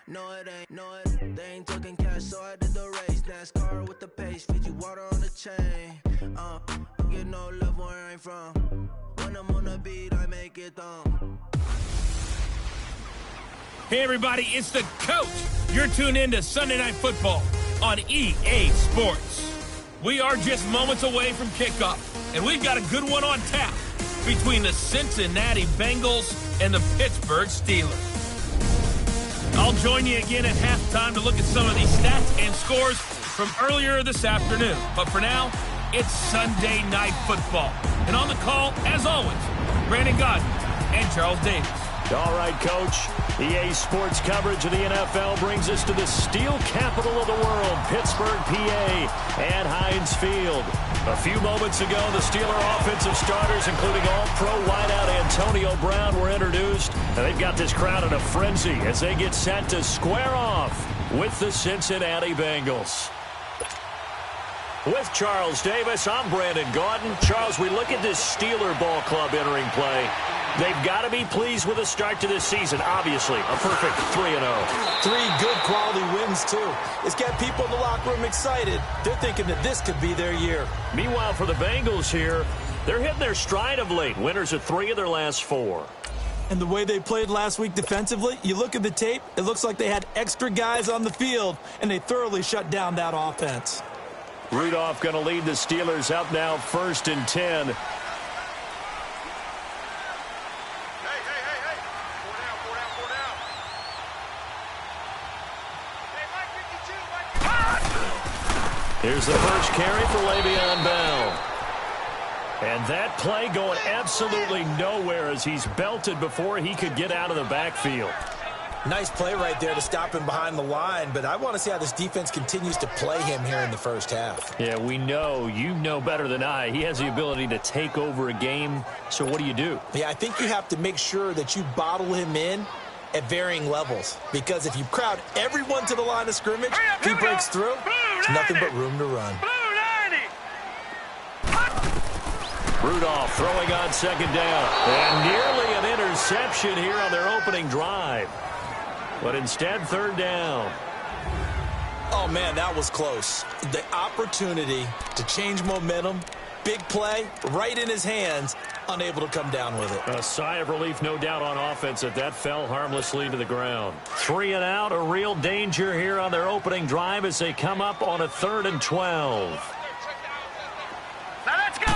They ain't talking cash, so I did the race. NASCAR with the pace, feed you water on the chain. Get no love where I'm from. When I'm on the beat, I make it thumb. Hey everybody, it's the coach. You're tuned in to Sunday Night Football on EA Sports. We are just moments away from kickoff, and we've got a good one on tap between the Cincinnati Bengals and the Pittsburgh Steelers. I'll join you again at halftime to look at some of these stats and scores from earlier this afternoon. But for now, it's Sunday Night Football. And on the call, as always, Brandon Godden and Charles Davis. All right, Coach. EA Sports coverage of the NFL brings us to the steel capital of the world, Pittsburgh, PA, at Heinz Field. A few moments ago, the Steeler offensive starters, including all-pro wideout Antonio Brown, were introduced. And they've got this crowd in a frenzy as they get set to square off with the Cincinnati Bengals. With Charles Davis, I'm Brandon Gaudin. Charles, we look at this Steeler ball club entering play. They've got to be pleased with the start to this season. Obviously, a perfect 3-0. 3 good quality wins, too. It's got people in the locker room excited. They're thinking that this could be their year. Meanwhile, for the Bengals here, they're hitting their stride of late. Winners of 3 of their last 4. And the way they played last week defensively, you look at the tape, it looks like they had extra guys on the field, and they thoroughly shut down that offense. Rudolph going to lead the Steelers up now 1st and 10. Here's the first carry for Le'Veon Bell. And that play going absolutely nowhere as he's belted before he could get out of the backfield. Nice play right there to stop him behind the line, but I want to see how this defense continues to play him here in the first half. Yeah, we know. You know better than I. He has the ability to take over a game, so what do? Yeah, I think you have to make sure that you bottle him in at varying levels, because if you crowd everyone to the line of scrimmage, if he breaks through, there's nothing but room to run. Rudolph throwing on 2nd down. And nearly an interception here on their opening drive. But instead, 3rd down. Oh, man, that was close. The opportunity to change momentum, big play, right in his hands, unable to come down with it. A sigh of relief, no doubt, on offense that fell harmlessly to the ground. 3 and out, a real danger here on their opening drive as they come up on a 3rd and 12. Now let's go!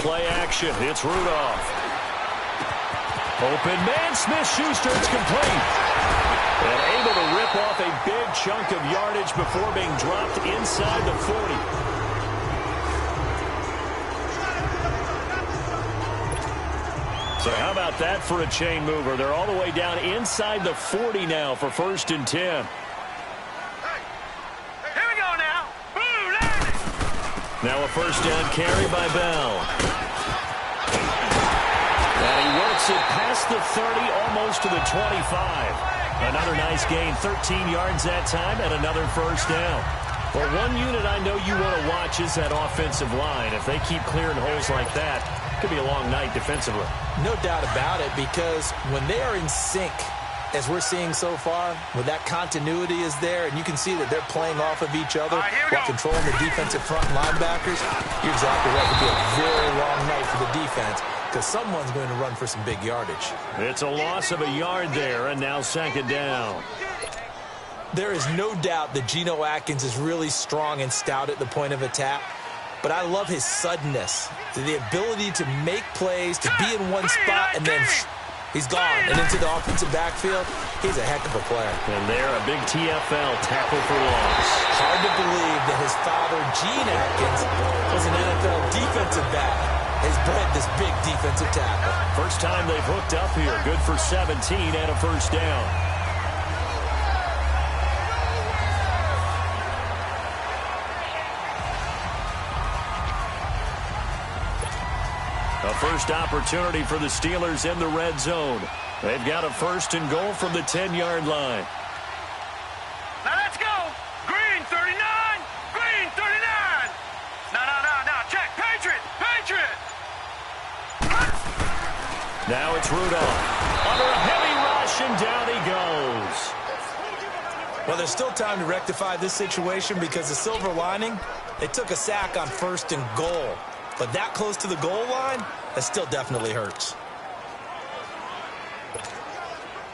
Play action, it's Rudolph. Open man, Smith-Schuster, it's complete. And able to rip off a big chunk of yardage before being dropped inside the 40. So how about that for a chain mover? They're all the way down inside the 40 now for 1st and 10. Here we go now. Now a 1st down carry by Bell. And he works it past the 30, almost to the 25. Another nice gain, 13 yards that time, and another 1st down. Well, one unit I know you want to watch is that offensive line. If they keep clearing holes like that, it could be a long night defensively. No doubt about it, because when they are in sync, as we're seeing so far, when that continuity is there, and you can see that they're playing off of each other while controlling the defensive front linebackers, you're exactly right. It could be a very long night for the defense, because someone's going to run for some big yardage. It's a loss of a yard there, and now 2nd down. There is no doubt that Geno Atkins is really strong and stout at the point of attack, but I love his suddenness, the ability to make plays, to be in one spot, and then he's gone. And into the offensive backfield, he's a heck of a player. And there, a big TFL tackle for loss. Hard to believe that his father, Gene Atkins, was an NFL defensive back. Has bred this big defensive tackle. First time they've hooked up here. Good for 17 and a 1st down. A first opportunity for the Steelers in the red zone. They've got a 1st and goal from the 10-yard line. Now let's go! Green 39! Green 39! No, check! Patriot! Now it's Rudolph. Under a heavy rush, and down he goes. Well, there's still time to rectify this situation because the silver lining, they took a sack on 1st and goal. But that close to the goal line, that still definitely hurts.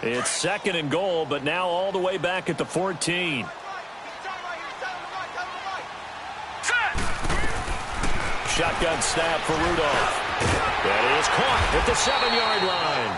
It's 2nd and goal, but now all the way back at the 14. Shotgun snap for Rudolph. That is caught at the 7-yard line.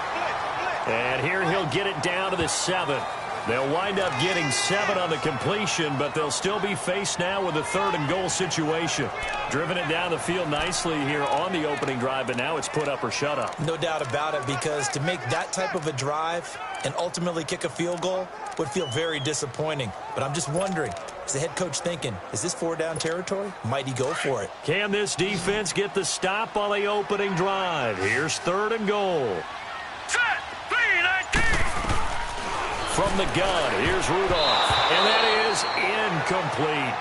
And here he'll get it down to the 7. They'll wind up getting 7 on the completion, but they'll still be faced now with a 3rd and goal situation. Driven it down the field nicely here on the opening drive, but now it's put up or shut up. No doubt about it, because to make that type of a drive and ultimately kick a field goal would feel very disappointing. But I'm just wondering, is the head coach thinking, is this 4-down territory? Might he go for it? Can this defense get the stop on the opening drive? Here's 3rd and goal. From the gun, here's Rudolph, and that is incomplete.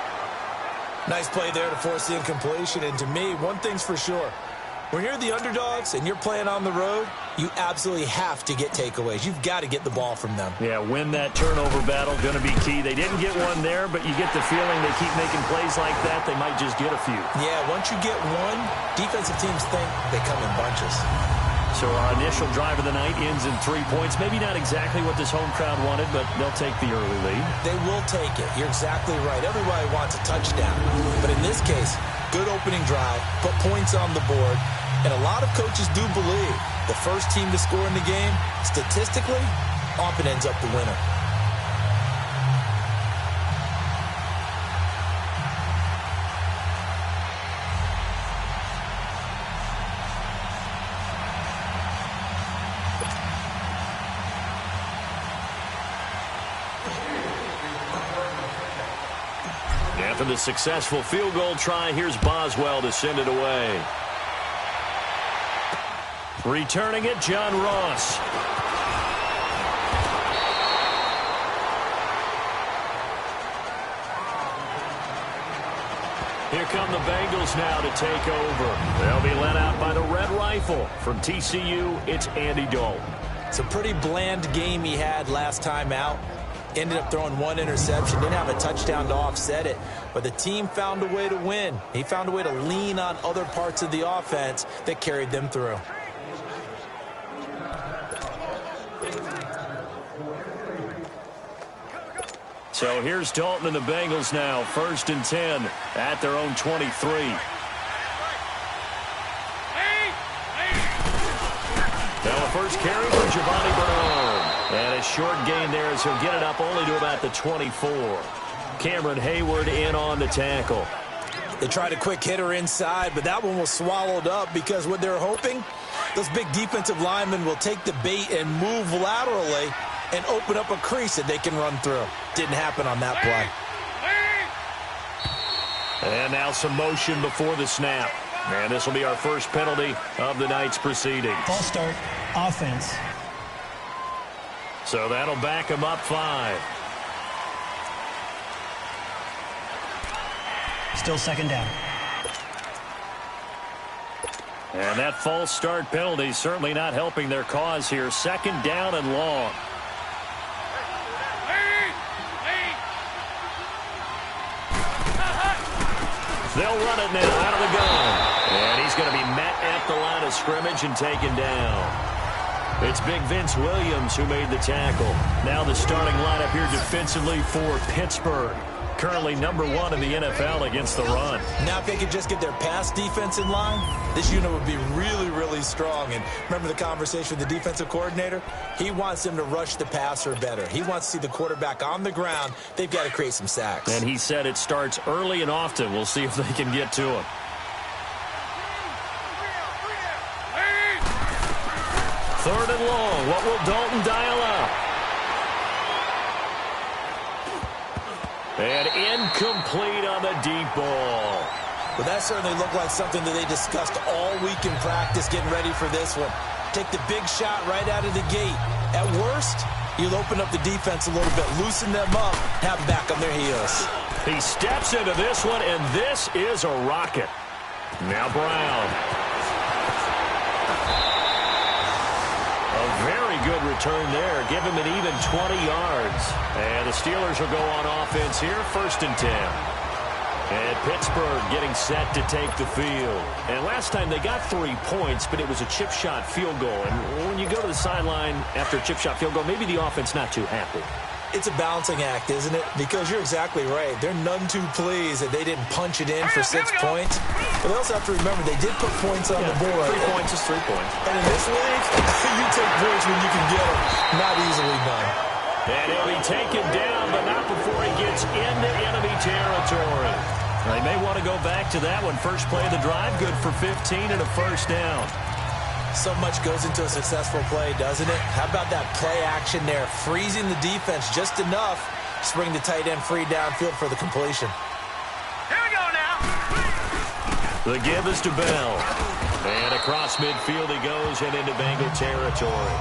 Nice play there to force the incompletion, and to me, one thing's for sure. When you're the underdogs and you're playing on the road, you absolutely have to get takeaways. You've got to get the ball from them. Yeah, win that turnover battle, going to be key. They didn't get one there, but you get the feeling they keep making plays like that, they might just get a few. Yeah, once you get one, defensive teams think they come in bunches. So our initial drive of the night ends in 3 points. Maybe not exactly what this home crowd wanted, but they'll take the early lead. They will take it. You're exactly right. Everybody wants a touchdown. But in this case, good opening drive, put points on the board, and a lot of coaches do believe the first team to score in the game, statistically, often ends up the winner. After the successful field goal try, here's Boswell to send it away. Returning it, John Ross. Here come the Bengals now to take over. They'll be led out by the Red Rifle. From TCU, it's Andy Dalton. It's a pretty bland game he had last time out. Ended up throwing 1 interception, didn't have a touchdown to offset it, but the team found a way to win. He found a way to lean on other parts of the offense that carried them through. So here's Dalton and the Bengals now, 1st and 10 at their own 23. Now the first carry for Giovanni Bernard. And a short gain there as he'll get it up only to about the 24. Cameron Hayward in on the tackle. They tried a quick hitter inside, but that one was swallowed up because what they're hoping, those big defensive linemen will take the bait and move laterally and open up a crease that they can run through. Didn't happen on that play. And now some motion before the snap. And this will be our first penalty of the night's proceedings. False start, offense. So that'll back him up 5. Still 2nd down. And that false start penalty certainly not helping their cause here. 2nd down and long. They'll run it now out of the gun. And he's going to be met at the line of scrimmage and taken down. It's Big Vince Williams who made the tackle. Now the starting lineup here defensively for Pittsburgh. Currently #1 in the NFL against the run. Now if they could just get their pass defense in line, this unit would be really, really strong. And remember the conversation with the defensive coordinator? He wants them to rush the passer better. He wants to see the quarterback on the ground. They've got to create some sacks. And he said it starts early and often. We'll see if they can get to him. Third and long. What will Dalton dial up? And incomplete on the deep ball. But that certainly looked like something that they discussed all week in practice getting ready for this one. Take the big shot right out of the gate. At worst, you'll open up the defense a little bit, loosen them up, have them back on their heels. He steps into this one, and this is a rocket. Now Brown. A very good return there. Give him an even 20 yards. And the Steelers will go on offense here, 1st and 10. And Pittsburgh getting set to take the field. And last time they got 3 points, but it was a chip shot field goal. And when you go to the sideline after a chip shot field goal, maybe the offense not too happy. It's a balancing act, isn't it? Because you're exactly right. They're none too pleased that they didn't punch it in for 6 points. But they also have to remember they did put points on the board. 3 points is 3 points. And in this league, you take points when you can get them. Not easily done. And he'll be taken down, but not before he gets into enemy territory. They may want to go back to that one. First play of the drive, good for 15 and a 1st down. So much goes into a successful play, doesn't it? How about that play action there? Freezing the defense just enough to bring the tight end free downfield for the completion. Here we go now. The give is to Bell. And across midfield he goes and into Bengal territory.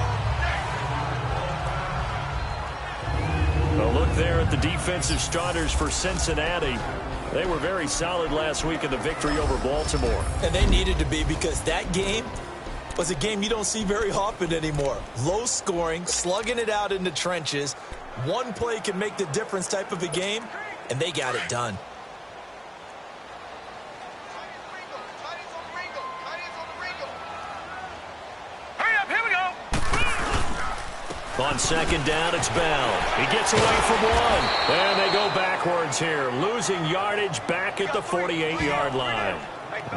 A look there at the defensive starters for Cincinnati. They were very solid last week in the victory over Baltimore. And they needed to be, because that game was a game you don't see very often anymore. Low scoring, slugging it out in the trenches. One play can make the difference type of a game, and they got it done. Hurry up, here we go. On 2nd down, it's Bell. He gets away from one. And they go backwards here, losing yardage back at the 48-yard line.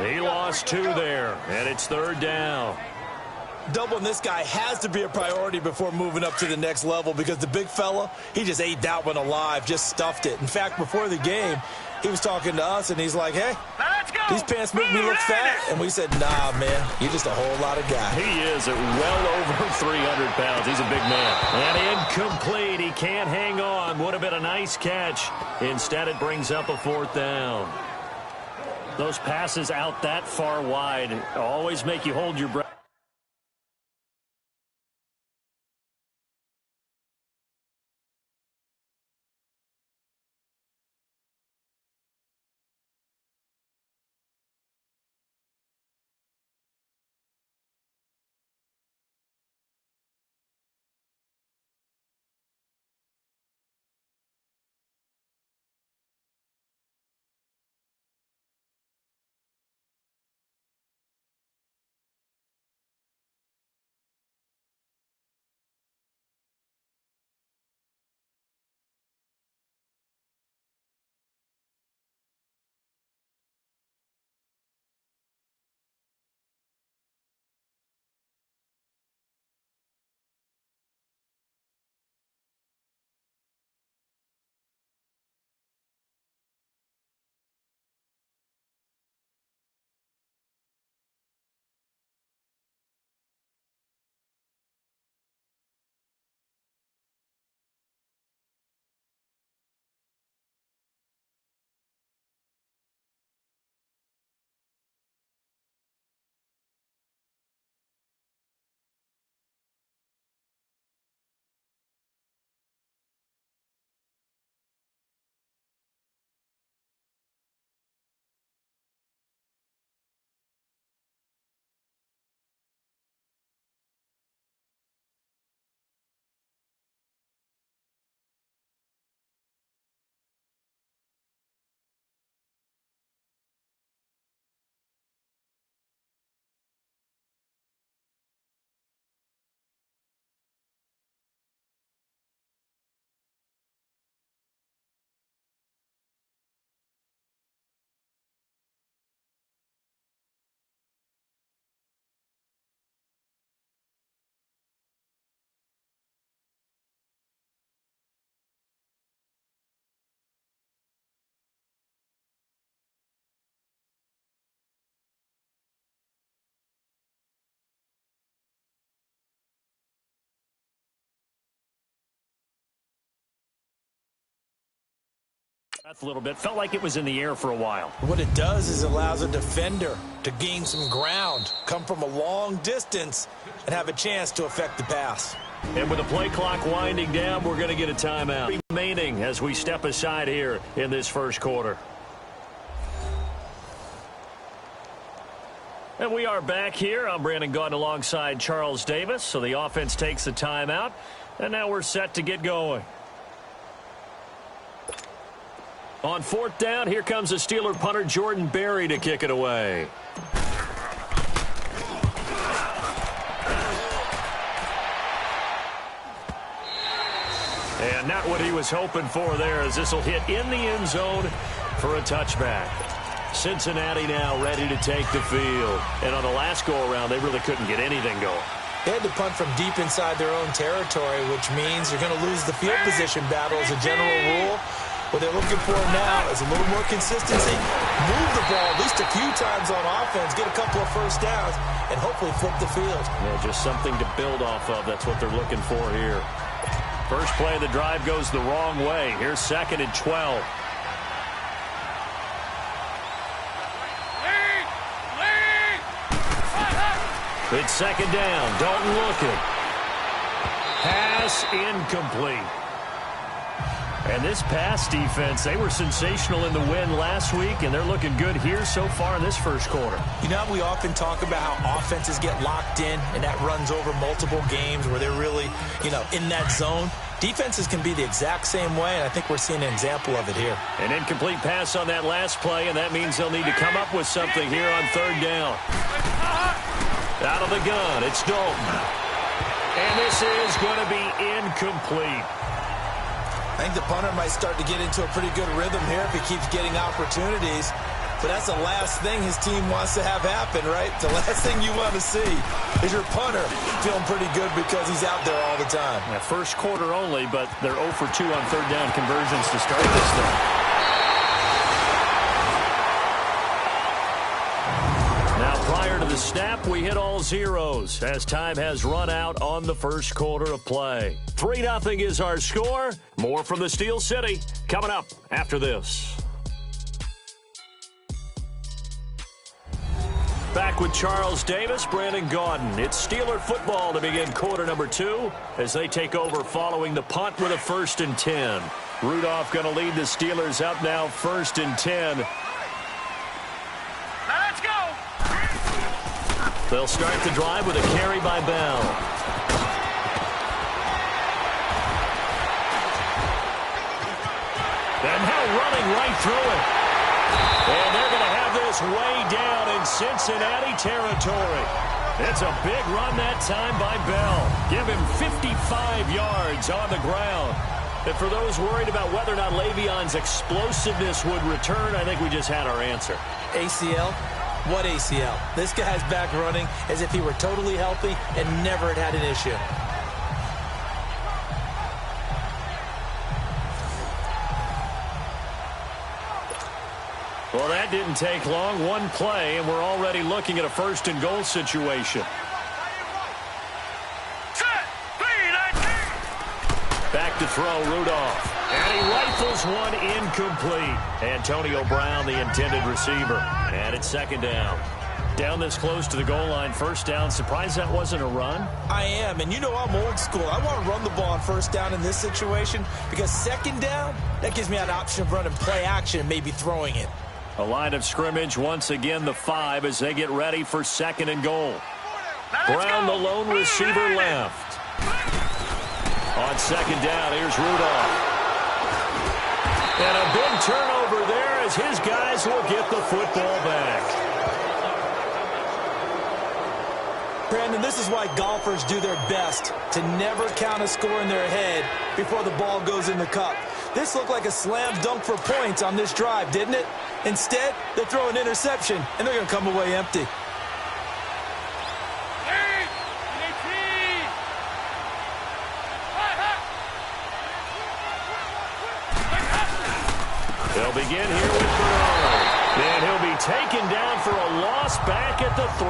He lost 2 there, and it's 3rd down. Doubling this guy has to be a priority before moving up to the next level, because the big fella, he just ate that one alive, just stuffed it. In fact, before the game, he was talking to us, and he's like, hey, Now let's go. these pants make me look fat. And we said, nah, man, you're just a whole lot of guy. He is at well over 300 pounds. He's a big man. And incomplete. He can't hang on. Would have been a nice catch. Instead, it brings up a 4th down. Those passes out that far wide always make you hold your breath. A little bit. Felt like it was in the air for a while. What it does is allows a defender to gain some ground, come from a long distance, and have a chance to affect the pass. And with the play clock winding down, we're going to get a timeout remaining as we step aside here in this 1st quarter. And we are back here. I'm Brandon Gaudin alongside Charles Davis. So the offense takes a timeout, and now we're set to get going. On fourth down, here comes the Steeler punter Jordan Berry to kick it away. And not what he was hoping for there, as this will hit in the end zone for a touchback. Cincinnati now ready to take the field. And on the last go-around, they really couldn't get anything going. They had to punt from deep inside their own territory, which means you're going to lose the field position battle as a general rule. What they're looking for now is a little more consistency, move the ball at least a few times on offense, get a couple of first downs, and hopefully flip the field. Yeah, just something to build off of. That's what they're looking for here. First play of the drive goes the wrong way. Here's 2nd and 12. It's 2nd down. Dalton looking. Pass incomplete. And this pass defense, they were sensational in the win last week, and they're looking good here so far in this first quarter. You know, we often talk about how offenses get locked in, and that runs over multiple games where they're really, in that zone. Defenses can be the exact same way, and I think we're seeing an example of it here. An incomplete pass on that last play, and that means they'll need to come up with something here on 3rd down. Out of the gun, it's Dalton. And this is going to be incomplete. I think the punter might start to get into a pretty good rhythm here if he keeps getting opportunities. But that's the last thing his team wants to have happen, right? The last thing you want to see is your punter feeling pretty good because he's out there all the time. Yeah, first quarter only, but they're 0 for 2 on 3rd down conversions to start this thing. Prior to the snap, we hit all zeros as time has run out on the first quarter of play. 3-0 is our score. More from the Steel City coming up after this. Back with Charles Davis, Brandon Gaudin. It's Steeler football to begin quarter number 2 as they take over following the punt with a 1st and 10. Rudolph going to lead the Steelers up now 1st and 10. They'll start the drive with a carry by Bell. And now running right through it. And they're going to have this way down in Cincinnati territory. It's a big run that time by Bell. Give him 55 yards on the ground. And for those worried about whether or not Le'Veon's explosiveness would return, I think we just had our answer. ACL? What ACL? This guy's back running as if he were totally healthy and never had an issue. Well, that didn't take long. One play, and we're already looking at a 1st and goal situation. Back to throw, Rudolph. And he rifles one incomplete. Antonio Brown, the intended receiver. And it's 2nd down. Down this close to the goal line, 1st down. Surprised that wasn't a run? I am, and I'm old school. I want to run the ball on 1st down in this situation because 2nd down, that gives me an option of running play action and maybe throwing it. A line of scrimmage, once again the 5 as they get ready for 2nd and goal. Brown, the lone receiver, left. On 2nd down, here's Rudolph. And a big turnover there as his guys will get the football back. Brandon, this is why golfers do their best to never count a score in their head before the ball goes in the cup. This looked like a slam dunk for points on this drive, didn't it? Instead, they throw an interception, and they're going to come away empty. They'll begin here with Bernard. And he'll be taken down for a loss back at the 3.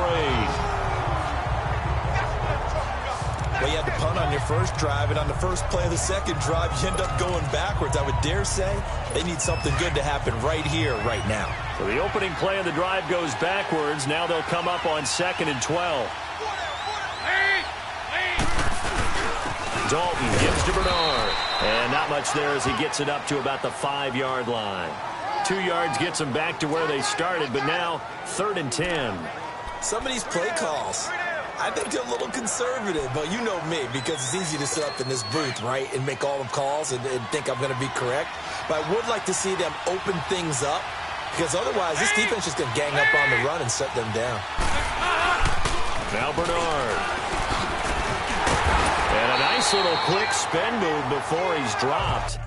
Well, you had to punt on your first drive, and on the first play of the second drive, you end up going backwards. I would dare say they need something good to happen right here, right now. So the opening play of the drive goes backwards. Now they'll come up on 2nd and 12. Dalton gives to Bernard. And not much there as he gets it up to about the 5-yard line. 2 yards gets them back to where they started, but now 3rd and 10. Some of these play calls, I think they're a little conservative, but you know me, because it's easy to sit up in this booth, right, and make all the calls and think I'm going to be correct. But I would like to see them open things up, because otherwise this defense is going to gang up on the run and shut them down. Now Bernard. And a nice little quick spin move before he's dropped.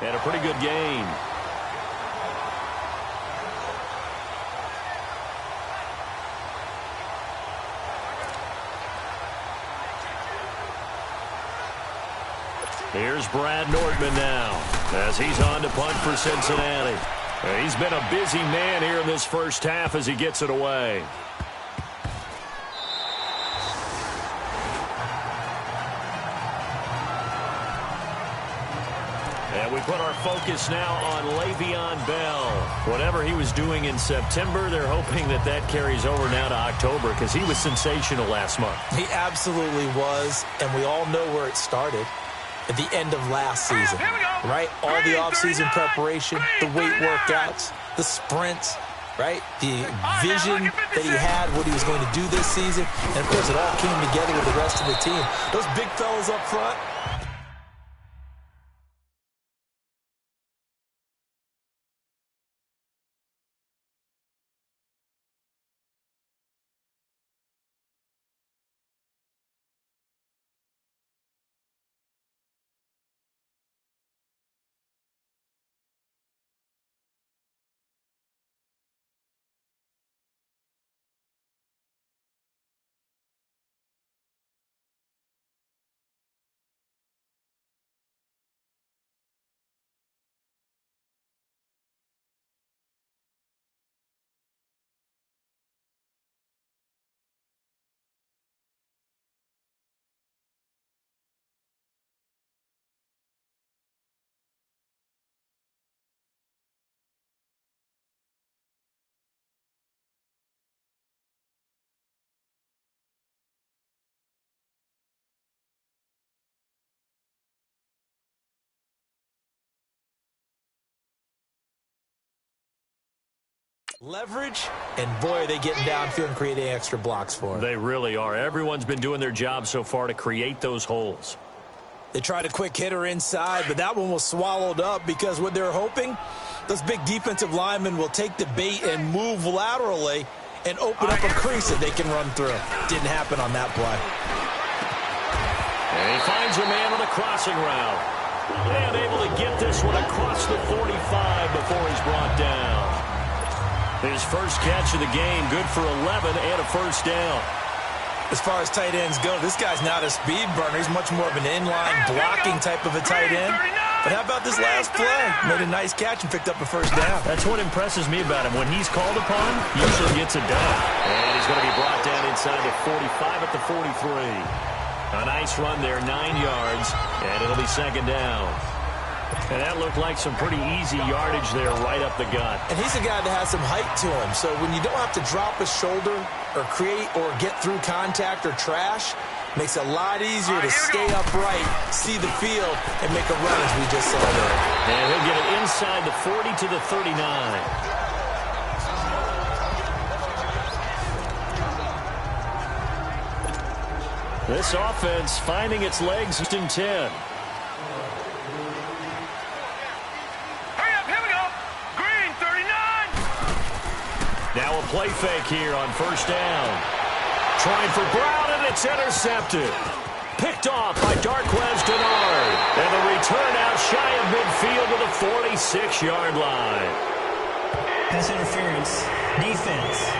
And a pretty good gain. Here's Brad Nordman now as he's on to punt for Cincinnati. He's been a busy man here in this first half as he gets it away. And we put our focus now on Le'Veon Bell. Whatever he was doing in September, they're hoping that that carries over now to October because he was sensational last month. He absolutely was, and we all know where it started. At the end of last season, right? All the offseason preparation, the weight workouts, the sprints, right? The vision that he had, what he was going to do this season. And, of course, it all came together with the rest of the team. Those big fellas up front. Leverage, and boy, are they getting downfield and creating extra blocks for him. They really are. Everyone's been doing their job so far to create those holes. They tried a quick hitter inside, but that one was swallowed up because what they're hoping, those big defensive linemen will take the bait and move laterally and open up a crease that they can run through. Didn't happen on that play. And he finds a man on the crossing route. And able to get this one across the 45 before he's brought down. His first catch of the game, good for 11 and a first down. As far as tight ends go, this guy's not a speed burner. He's much more of an inline blocking type of a tight end. But how about this last play? Made a nice catch and picked up a first down. That's what impresses me about him. When he's called upon, he usually gets it done. And he's going to be brought down inside the 45 at the 43. A nice run there, 9 yards, and it'll be second down. And that looked like some pretty easy yardage there right up the gut. And he's a guy that has some height to him. So when you don't have to drop a shoulder or create or get through contact or trash, makes it a lot easier to stay upright, see the field, and make a run as we just saw there. And he'll get it inside the 40 to the 39. This offense finding its legs in 10. Now a play fake here on first down. Trying for Brown, and it's intercepted. Picked off by Darquez Denard. And the return out shy of midfield to the 46-yard line. Pass interference. Defense.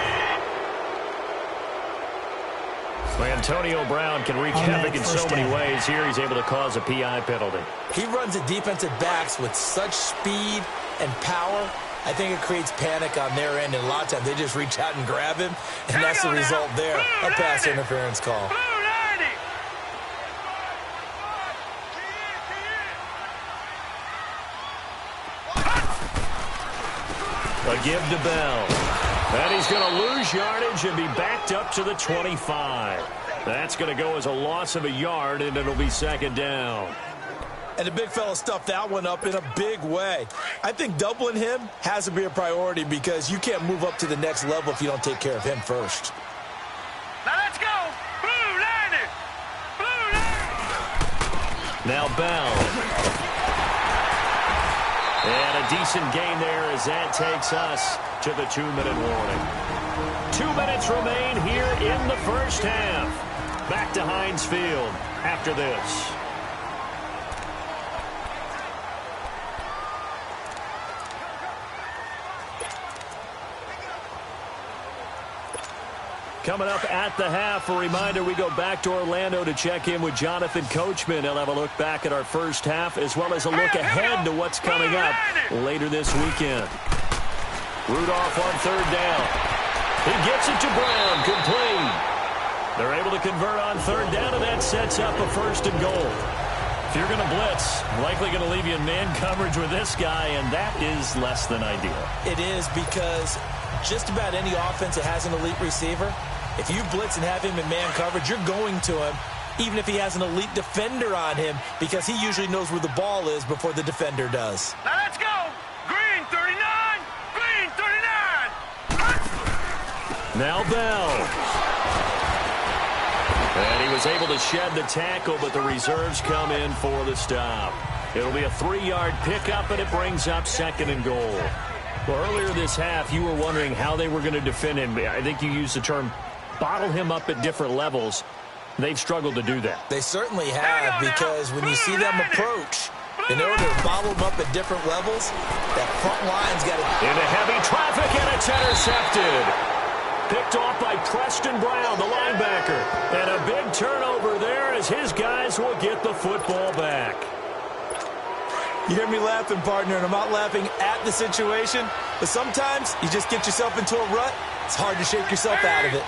Antonio Brown can wreak havoc in so many ways. Here he's able to cause a PI penalty. He runs at defensive backs with such speed and power. I think it creates panic on their end, and a lot of times they just reach out and grab him, and that's the result there, a pass interference call. A give to Bell. And he's going to lose yardage and be backed up to the 25. That's going to go as a loss of a yard, and it'll be second down. And the big fella stuffed that one up in a big way. I think doubling him has to be a priority because you can't move up to the next level if you don't take care of him first. Now let's go. Blue Lightning. Blue Lightning. Now Bell. And a decent gain there as that takes us to the 2-minute warning. 2 minutes remain here in the first half. Back to Heinz Field after this. Coming up at the half, a reminder, we go back to Orlando to check in with Jonathan Coachman. He'll have a look back at our first half as well as a look ahead to what's coming up later this weekend. Rudolph on third down. He gets it to Brown, complete. They're able to convert on third down, and that sets up a first and goal. If you're going to blitz, likely going to leave you in man coverage with this guy, and that is less than ideal. It is because just about any offense that has an elite receiver, if you blitz and have him in man coverage, you're going to him, even if he has an elite defender on him, because he usually knows where the ball is before the defender does. Now let's go. Green 39. Green 39. Now Bell. And he was able to shed the tackle, but the reserves come in for the stop. It'll be a 3-yard pickup, and it brings up second and goal. Well, earlier this half, you were wondering how they were going to defend him. I think you used the term bottle him up at different levels. They've struggled to do that. They certainly have, because when you see them approach, in order to bottle them up at different levels, that front line's got to... Into heavy traffic, and it's intercepted. Picked off by Preston Brown, the linebacker. And a big turnover there as his guys will get the football back. You hear me laughing, partner, and I'm not laughing at the situation, but sometimes you just get yourself into a rut. It's hard to shake yourself out of it.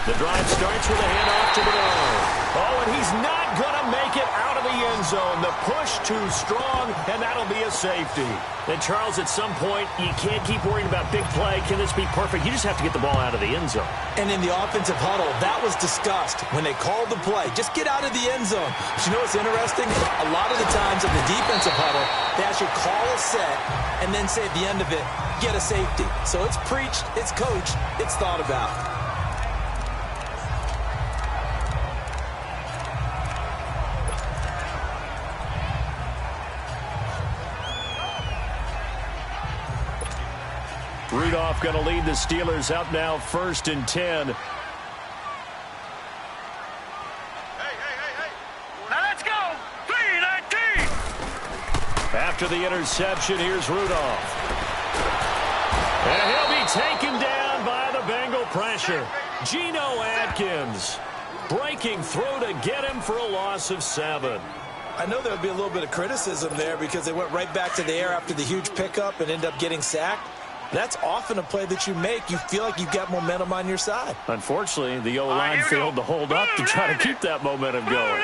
The drive starts with a handoff to Bernard. Oh, and he's not going to make it out of the end zone. The push too strong, and that'll be a safety. And, Charles, at some point, you can't keep worrying about big play. Can this be perfect? You just have to get the ball out of the end zone. And in the offensive huddle, that was discussed when they called the play. Just get out of the end zone. But you know what's interesting? A lot of the times in the defensive huddle, they actually call a set and then say at the end of it, get a safety. So it's preached, it's coached, it's thought about. Rudolph going to lead the Steelers up now, 1st and 10. Now let's go. 3-19. After the interception, here's Rudolph. And he'll be taken down by the Bengal pressure. Geno Atkins breaking through to get him for a loss of 7. I know there'll be a little bit of criticism there because they went right back to the air after the huge pickup and ended up getting sacked. That's often a play that you make. You feel like you've got momentum on your side. Unfortunately, the O-line failed to hold up to try to keep that momentum going.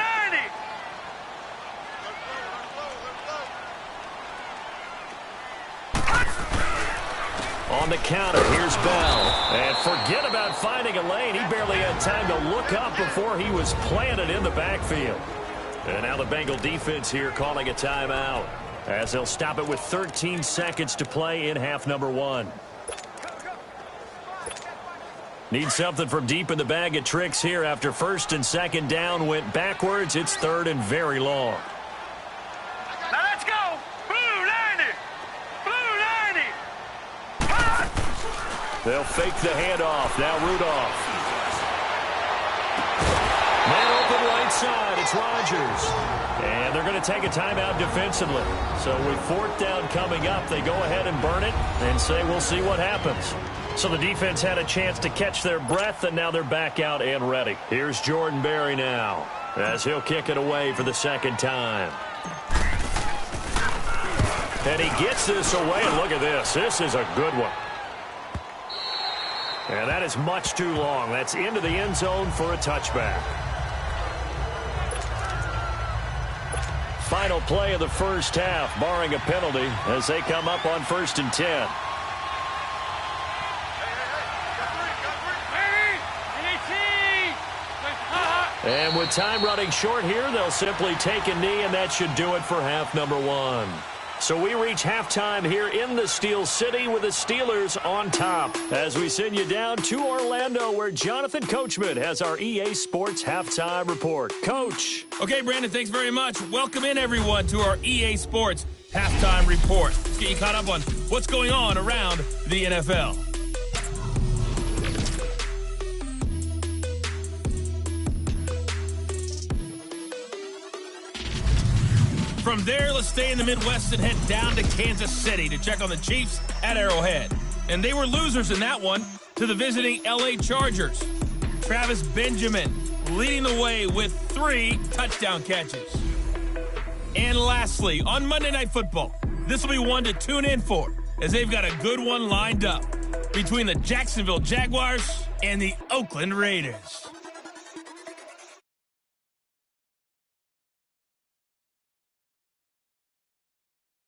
On the counter, here's Bell. And forget about finding a lane. He barely had time to look up before he was planted in the backfield. And now the Bengal defense here calling a timeout, as they'll stop it with 13 seconds to play in half number 1. Need something from deep in the bag of tricks here after 1st and 2nd down went backwards. It's 3rd and very long. Now let's go. Blue 90. Blue 90. They'll fake the handoff. Now Rudolph. Man open right side. It's Rodgers. And they're going to take a timeout defensively. So with 4th down coming up, they go ahead and burn it and say we'll see what happens. So the defense had a chance to catch their breath, and now they're back out and ready. Here's Jordan Berry now as he'll kick it away for the 2nd time. And he gets this away, and look at this. This is a good one. And that is much too long. That's into the end zone for a touchback. Final play of the first half, barring a penalty, as they come up on 1st and 10. And with time running short here, they'll simply take a knee, and that should do it for half number 1. So we reach halftime here in the Steel City with the Steelers on top as we send you down to Orlando where Jonathan Coachman has our EA Sports Halftime Report. Coach. Okay, Brandon, thanks very much. Welcome in, everyone, to our EA Sports Halftime Report. Let's get you caught up on what's going on around the NFL. From there, let's stay in the Midwest and head down to Kansas City to check on the Chiefs at Arrowhead. And they were losers in that one to the visiting LA Chargers. Travis Benjamin leading the way with 3 touchdown catches. And lastly, on Monday Night Football, this will be one to tune in for as they've got a good one lined up between the Jacksonville Jaguars and the Oakland Raiders.